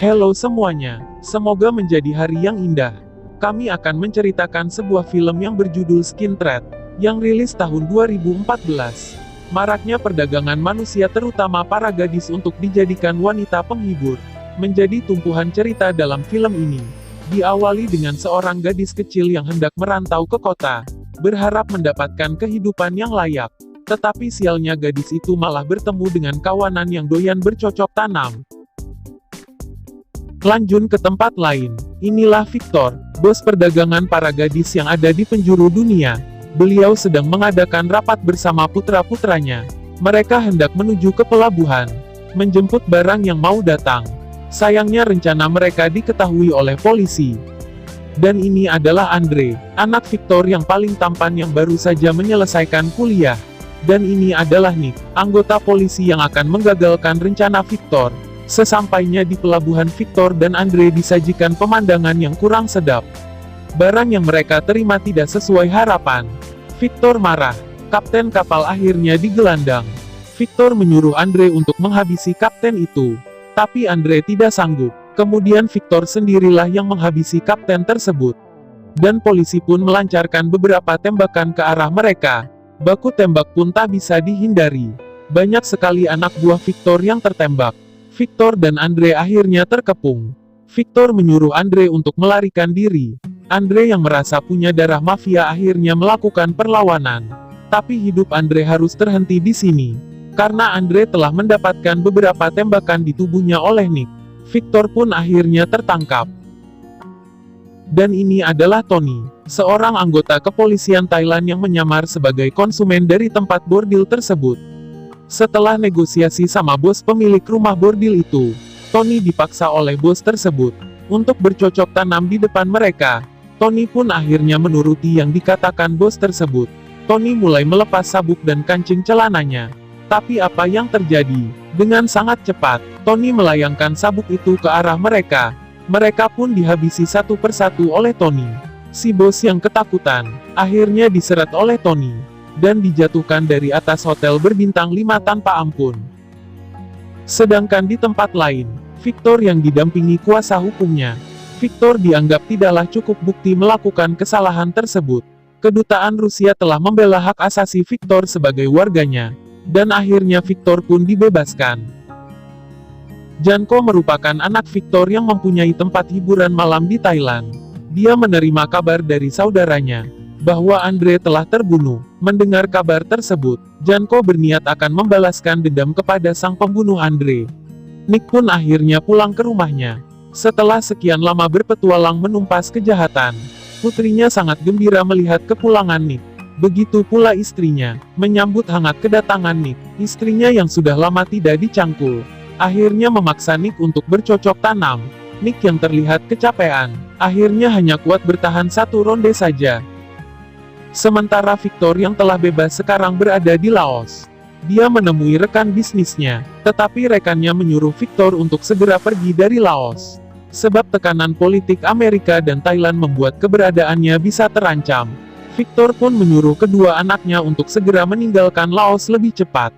Halo semuanya, semoga menjadi hari yang indah. Kami akan menceritakan sebuah film yang berjudul Skin Trade, yang rilis tahun 2014. Maraknya perdagangan manusia terutama para gadis untuk dijadikan wanita penghibur, menjadi tumpuan cerita dalam film ini. Diawali dengan seorang gadis kecil yang hendak merantau ke kota, berharap mendapatkan kehidupan yang layak. Tetapi sialnya gadis itu malah bertemu dengan kawanan yang doyan bercocok tanam. Lanjut ke tempat lain. Inilah Victor, bos perdagangan para gadis yang ada di penjuru dunia. Beliau sedang mengadakan rapat bersama putra-putranya. Mereka hendak menuju ke pelabuhan, menjemput barang yang mau datang. Sayangnya rencana mereka diketahui oleh polisi. Dan ini adalah Andre, anak Victor yang paling tampan yang baru saja menyelesaikan kuliah. Dan ini adalah Nick, anggota polisi yang akan menggagalkan rencana Victor. Sesampainya di pelabuhan, Victor dan Andre disajikan pemandangan yang kurang sedap. Barang yang mereka terima tidak sesuai harapan. Victor marah. Kapten kapal akhirnya digelandang. Victor menyuruh Andre untuk menghabisi kapten itu. Tapi Andre tidak sanggup. Kemudian Victor sendirilah yang menghabisi kapten tersebut. Dan polisi pun melancarkan beberapa tembakan ke arah mereka. Baku tembak pun tak bisa dihindari. Banyak sekali anak buah Victor yang tertembak. Victor dan Andre akhirnya terkepung. Victor menyuruh Andre untuk melarikan diri. Andre yang merasa punya darah mafia akhirnya melakukan perlawanan. Tapi hidup Andre harus terhenti di sini. Karena Andre telah mendapatkan beberapa tembakan di tubuhnya oleh Nick. Victor pun akhirnya tertangkap. Dan ini adalah Tony, seorang anggota kepolisian Thailand yang menyamar sebagai konsumen dari tempat bordil tersebut. Setelah negosiasi sama bos pemilik rumah bordil itu, Tony dipaksa oleh bos tersebut untuk bercocok tanam di depan mereka. Tony pun akhirnya menuruti yang dikatakan bos tersebut. Tony mulai melepas sabuk dan kancing celananya. Tapi apa yang terjadi? Dengan sangat cepat, Tony melayangkan sabuk itu ke arah mereka. Mereka pun dihabisi satu persatu oleh Tony. Si bos yang ketakutan, akhirnya diseret oleh Tony dan dijatuhkan dari atas hotel berbintang 5 tanpa ampun. Sedangkan di tempat lain, Victor yang didampingi kuasa hukumnya. Victor dianggap tidaklah cukup bukti melakukan kesalahan tersebut. Kedutaan Rusia telah membela hak asasi Victor sebagai warganya. Dan akhirnya Victor pun dibebaskan. Janko merupakan anak Victor yang mempunyai tempat hiburan malam di Thailand. Dia menerima kabar dari saudaranya bahwa Andre telah terbunuh. Mendengar kabar tersebut, Janko berniat akan membalaskan dendam kepada sang pembunuh Andre. Nick pun akhirnya pulang ke rumahnya. Setelah sekian lama berpetualang menumpas kejahatan, putrinya sangat gembira melihat kepulangan Nick. Begitu pula istrinya, menyambut hangat kedatangan Nick. Istrinya yang sudah lama tidak dicangkul, akhirnya memaksa Nick untuk bercocok tanam. Nick yang terlihat kecapean, akhirnya hanya kuat bertahan satu ronde saja. Sementara Victor yang telah bebas sekarang berada di Laos. Dia menemui rekan bisnisnya, tetapi rekannya menyuruh Victor untuk segera pergi dari Laos. Sebab tekanan politik Amerika dan Thailand membuat keberadaannya bisa terancam. Victor pun menyuruh kedua anaknya untuk segera meninggalkan Laos lebih cepat.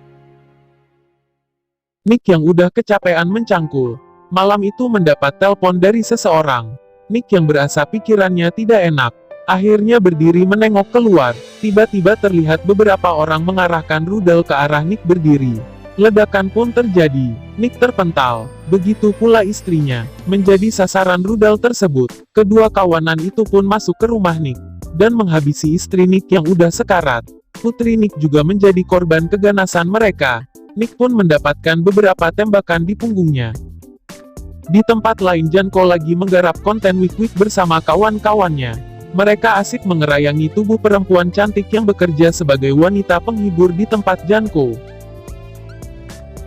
Nick yang udah kecapean mencangkul, malam itu mendapat telepon dari seseorang. Nick yang berasa pikirannya tidak enak, akhirnya berdiri menengok keluar. Tiba-tiba terlihat beberapa orang mengarahkan rudal ke arah Nick berdiri. Ledakan pun terjadi. Nick terpental. Begitu pula istrinya, menjadi sasaran rudal tersebut. Kedua kawanan itu pun masuk ke rumah Nick dan menghabisi istri Nick yang udah sekarat. Putri Nick juga menjadi korban keganasan mereka. Nick pun mendapatkan beberapa tembakan di punggungnya. Di tempat lain, Janko lagi menggarap konten Week bersama kawan-kawannya. Mereka asik mengerayangi tubuh perempuan cantik yang bekerja sebagai wanita penghibur di tempat Janko.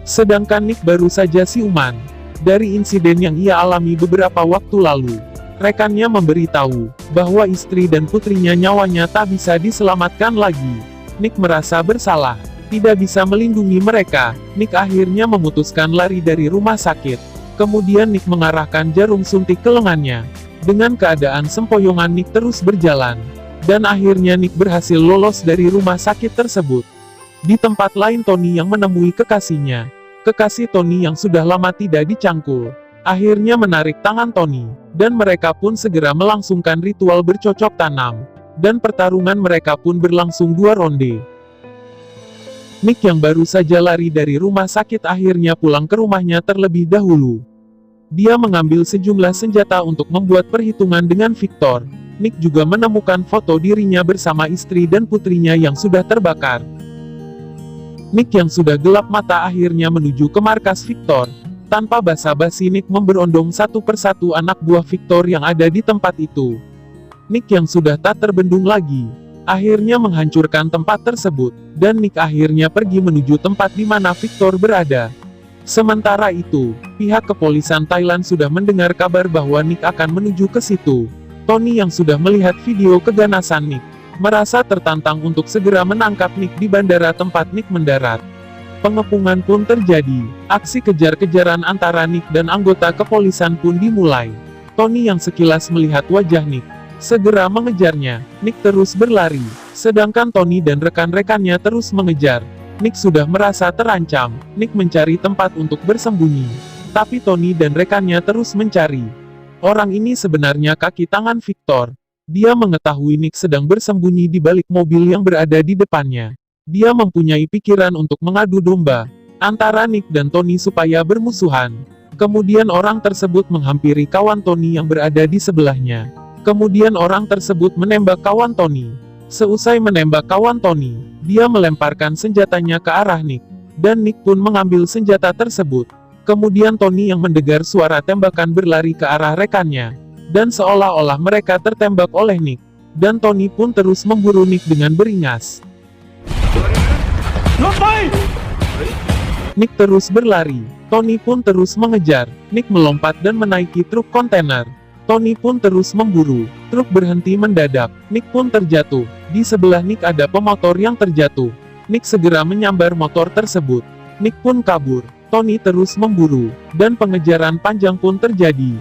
Sedangkan Nick baru saja siuman dari insiden yang ia alami beberapa waktu lalu. Rekannya memberitahu bahwa istri dan putrinya nyawanya tak bisa diselamatkan lagi. Nick merasa bersalah, tidak bisa melindungi mereka. Nick akhirnya memutuskan lari dari rumah sakit. Kemudian Nick mengarahkan jarum suntik ke lengannya. Dengan keadaan sempoyongan Nick terus berjalan. Dan akhirnya Nick berhasil lolos dari rumah sakit tersebut. Di tempat lain, Tony yang menemui kekasihnya. Kekasih Tony yang sudah lama tidak dicangkul. akhirnya menarik tangan Tony, dan mereka pun segera melangsungkan ritual bercocok tanam. Dan pertarungan mereka pun berlangsung 2 ronde. Nick yang baru saja lari dari rumah sakit akhirnya pulang ke rumahnya terlebih dahulu. Dia mengambil sejumlah senjata untuk membuat perhitungan dengan Victor. Nick juga menemukan foto dirinya bersama istri dan putrinya yang sudah terbakar. Nick yang sudah gelap mata akhirnya menuju ke markas Victor. Tanpa basa-basi Nick memberondong satu persatu anak buah Victor yang ada di tempat itu. Nick yang sudah tak terbendung lagi, akhirnya menghancurkan tempat tersebut, dan Nick akhirnya pergi menuju tempat di mana Victor berada. Sementara itu, pihak kepolisian Thailand sudah mendengar kabar bahwa Nick akan menuju ke situ. Tony yang sudah melihat video keganasan Nick, merasa tertantang untuk segera menangkap Nick di bandara tempat Nick mendarat. Pengepungan pun terjadi, aksi kejar-kejaran antara Nick dan anggota kepolisian pun dimulai. Tony yang sekilas melihat wajah Nick, segera mengejarnya. Nick terus berlari, sedangkan Tony dan rekan-rekannya terus mengejar. Nick sudah merasa terancam. Nick mencari tempat untuk bersembunyi, tapi Tony dan rekannya terus mencari. Orang ini sebenarnya kaki tangan Victor. Dia mengetahui Nick sedang bersembunyi di balik mobil yang berada di depannya. Dia mempunyai pikiran untuk mengadu domba antara Nick dan Tony supaya bermusuhan. Kemudian orang tersebut menghampiri kawan Tony yang berada di sebelahnya. Kemudian orang tersebut menembak kawan Tony. Seusai menembak kawan Tony, dia melemparkan senjatanya ke arah Nick. Dan Nick pun mengambil senjata tersebut. Kemudian Tony yang mendengar suara tembakan berlari ke arah rekannya. Dan seolah-olah mereka tertembak oleh Nick. Dan Tony pun terus memburu Nick dengan beringas. Nick terus berlari. Tony pun terus mengejar. Nick melompat dan menaiki truk kontainer. Tony pun terus memburu. Truk berhenti mendadak. Nick pun terjatuh. Di sebelah Nick ada pemotor yang terjatuh. Nick segera menyambar motor tersebut. Nick pun kabur. Tony terus memburu, dan pengejaran panjang pun terjadi.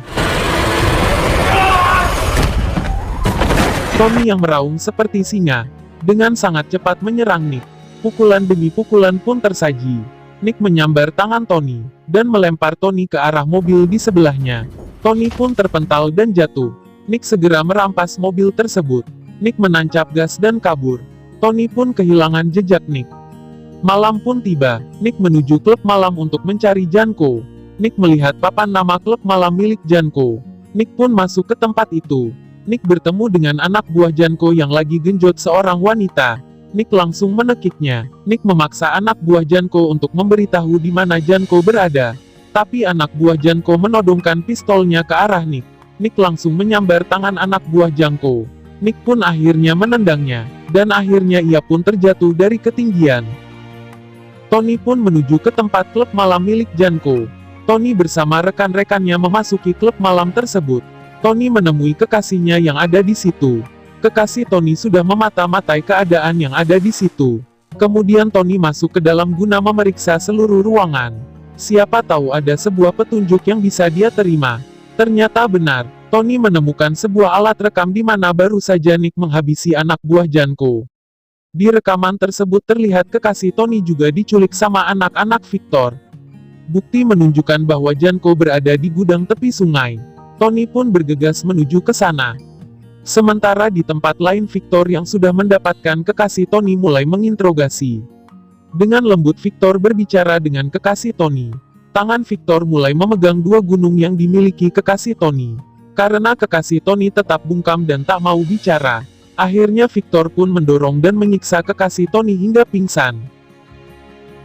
Tony yang meraung seperti singa, dengan sangat cepat menyerang Nick. Pukulan demi pukulan pun tersaji. Nick menyambar tangan Tony, dan melempar Tony ke arah mobil di sebelahnya. Tony pun terpental dan jatuh. Nick segera merampas mobil tersebut. Nick menancap gas dan kabur. Tony pun kehilangan jejak Nick. Malam pun tiba. Nick menuju klub malam untuk mencari Janko. Nick melihat papan nama klub malam milik Janko. Nick pun masuk ke tempat itu. Nick bertemu dengan anak buah Janko yang lagi genjot seorang wanita. Nick langsung menekiknya. Nick memaksa anak buah Janko untuk memberitahu di mana Janko berada. Tapi anak buah Janko menodongkan pistolnya ke arah Nick. Nick langsung menyambar tangan anak buah Janko. Nick pun akhirnya menendangnya. Dan akhirnya ia pun terjatuh dari ketinggian. Tony pun menuju ke tempat klub malam milik Janko. Tony bersama rekan-rekannya memasuki klub malam tersebut. Tony menemui kekasihnya yang ada di situ. Kekasih Tony sudah memata-matai keadaan yang ada di situ. Kemudian Tony masuk ke dalam guna memeriksa seluruh ruangan. Siapa tahu ada sebuah petunjuk yang bisa dia terima. Ternyata benar, Tony menemukan sebuah alat rekam di mana baru saja Nick menghabisi anak buah Janko. Di rekaman tersebut terlihat kekasih Tony juga diculik sama anak-anak Victor. Bukti menunjukkan bahwa Janko berada di gudang tepi sungai. Tony pun bergegas menuju ke sana. Sementara di tempat lain Victor yang sudah mendapatkan kekasih Tony mulai menginterogasi. Dengan lembut Victor berbicara dengan kekasih Tony. Tangan Victor mulai memegang 2 gunung yang dimiliki kekasih Tony. Karena kekasih Tony tetap bungkam dan tak mau bicara. Akhirnya Victor pun mendorong dan menyiksa kekasih Tony hingga pingsan.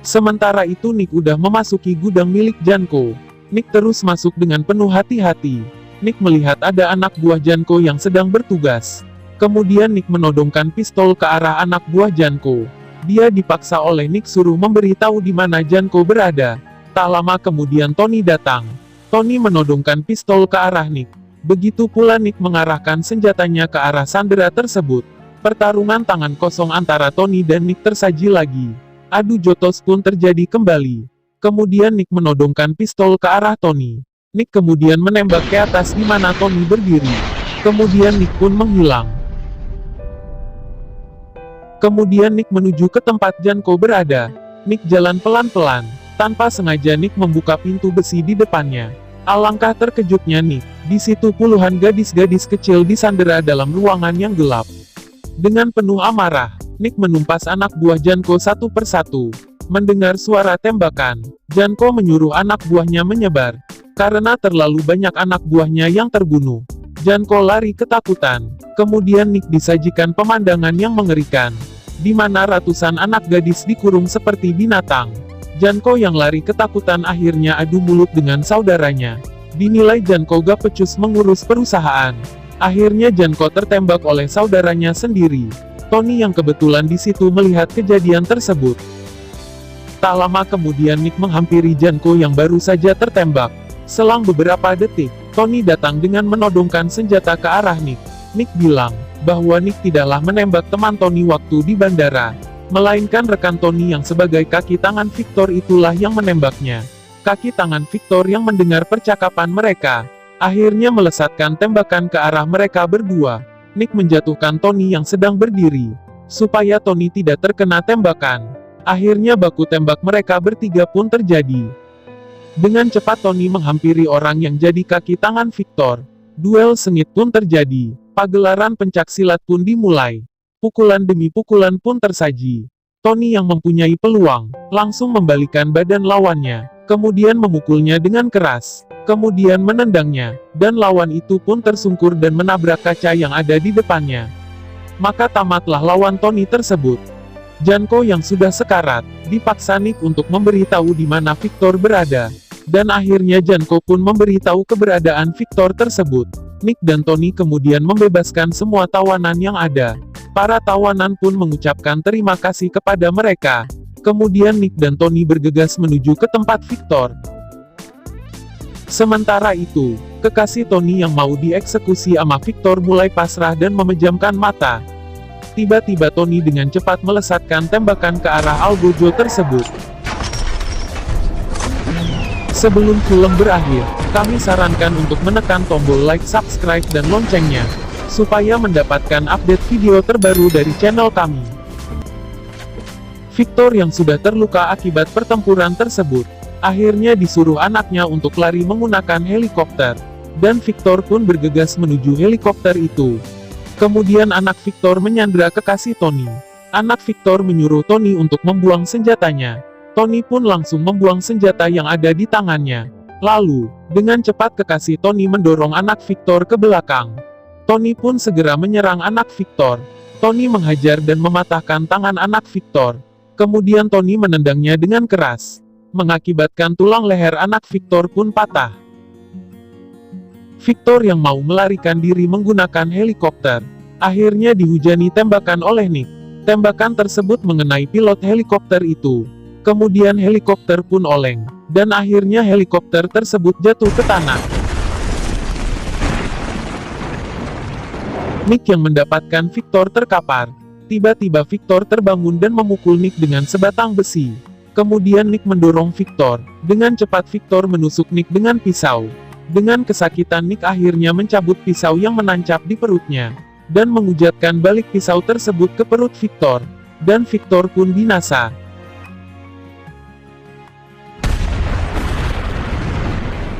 Sementara itu Nick udah memasuki gudang milik Janko. Nick terus masuk dengan penuh hati-hati. Nick melihat ada anak buah Janko yang sedang bertugas. Kemudian Nick menodongkan pistol ke arah anak buah Janko. Dia dipaksa oleh Nick suruh memberitahu di mana Janko berada. Tak lama kemudian Tony datang. Tony menodongkan pistol ke arah Nick. Begitu pula Nick mengarahkan senjatanya ke arah sandera tersebut. Pertarungan tangan kosong antara Tony dan Nick tersaji lagi. Adu jotos pun terjadi kembali. Kemudian Nick menodongkan pistol ke arah Tony. Nick kemudian menembak ke atas di mana Tony berdiri. Kemudian Nick pun menghilang. Kemudian Nick menuju ke tempat Janko berada. Nick jalan pelan-pelan. Tanpa sengaja Nick membuka pintu besi di depannya. Alangkah terkejutnya Nick. Di situ puluhan gadis-gadis kecil disandera dalam ruangan yang gelap. Dengan penuh amarah, Nick menumpas anak buah Janko satu persatu. Mendengar suara tembakan, Janko menyuruh anak buahnya menyebar. Karena terlalu banyak anak buahnya yang terbunuh, Janko lari ketakutan. Kemudian Nick disajikan pemandangan yang mengerikan, di mana ratusan anak gadis dikurung seperti binatang. Janko yang lari ketakutan akhirnya adu mulut dengan saudaranya. Dinilai Janko gak becus mengurus perusahaan. Akhirnya Janko tertembak oleh saudaranya sendiri. Tony yang kebetulan di situ melihat kejadian tersebut. Tak lama kemudian Nick menghampiri Janko yang baru saja tertembak. Selang beberapa detik, Tony datang dengan menodongkan senjata ke arah Nick. Nick bilang bahwa Nick tidaklah menembak teman Tony waktu di bandara, melainkan rekan Tony yang sebagai kaki tangan Victor itulah yang menembaknya. Kaki tangan Victor yang mendengar percakapan mereka, akhirnya melesatkan tembakan ke arah mereka berdua. Nick menjatuhkan Tony yang sedang berdiri, supaya Tony tidak terkena tembakan. Akhirnya baku tembak mereka bertiga pun terjadi. Dengan cepat Tony menghampiri orang yang jadi kaki tangan Victor. Duel sengit pun terjadi. Pagelaran pencaksilat pun dimulai. Pukulan demi pukulan pun tersaji. Tony yang mempunyai peluang, langsung membalikan badan lawannya. Kemudian memukulnya dengan keras. Kemudian menendangnya, dan lawan itu pun tersungkur dan menabrak kaca yang ada di depannya. Maka tamatlah lawan Tony tersebut. Janko yang sudah sekarat, dipaksa Nick untuk memberitahu di mana Victor berada. Dan akhirnya Janko pun memberitahu keberadaan Victor tersebut. Nick dan Tony kemudian membebaskan semua tawanan yang ada. Para tawanan pun mengucapkan terima kasih kepada mereka. Kemudian Nick dan Tony bergegas menuju ke tempat Victor. Sementara itu, kekasih Tony yang mau dieksekusi sama Victor mulai pasrah dan memejamkan mata. Tiba-tiba Tony dengan cepat melesatkan tembakan ke arah Algojo tersebut. Sebelum film berakhir, kami sarankan untuk menekan tombol like, subscribe, dan loncengnya, supaya mendapatkan update video terbaru dari channel kami. Victor yang sudah terluka akibat pertempuran tersebut, akhirnya disuruh anaknya untuk lari menggunakan helikopter. Dan Victor pun bergegas menuju helikopter itu. Kemudian anak Victor menyandra kekasih Tony. Anak Victor menyuruh Tony untuk membuang senjatanya. Tony pun langsung membuang senjata yang ada di tangannya. Lalu, dengan cepat kekasih Tony mendorong anak Victor ke belakang. Tony pun segera menyerang anak Victor. Tony menghajar dan mematahkan tangan anak Victor. Kemudian Tony menendangnya dengan keras, mengakibatkan tulang leher anak Victor pun patah. Victor yang mau melarikan diri menggunakan helikopter, akhirnya dihujani tembakan oleh Nick. Tembakan tersebut mengenai pilot helikopter itu. Kemudian helikopter pun oleng, dan akhirnya helikopter tersebut jatuh ke tanah. Nick yang mendapatkan Victor terkapar. Tiba-tiba Victor terbangun dan memukul Nick dengan sebatang besi. Kemudian Nick mendorong Victor. Dengan cepat Victor menusuk Nick dengan pisau. Dengan kesakitan Nick akhirnya mencabut pisau yang menancap di perutnya, dan mengujatkan balik pisau tersebut ke perut Victor. Dan Victor pun binasa.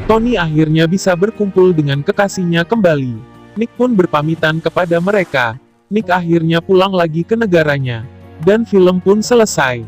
Tony akhirnya bisa berkumpul dengan kekasihnya kembali. Nick pun berpamitan kepada mereka. Nick akhirnya pulang lagi ke negaranya. Dan film pun selesai.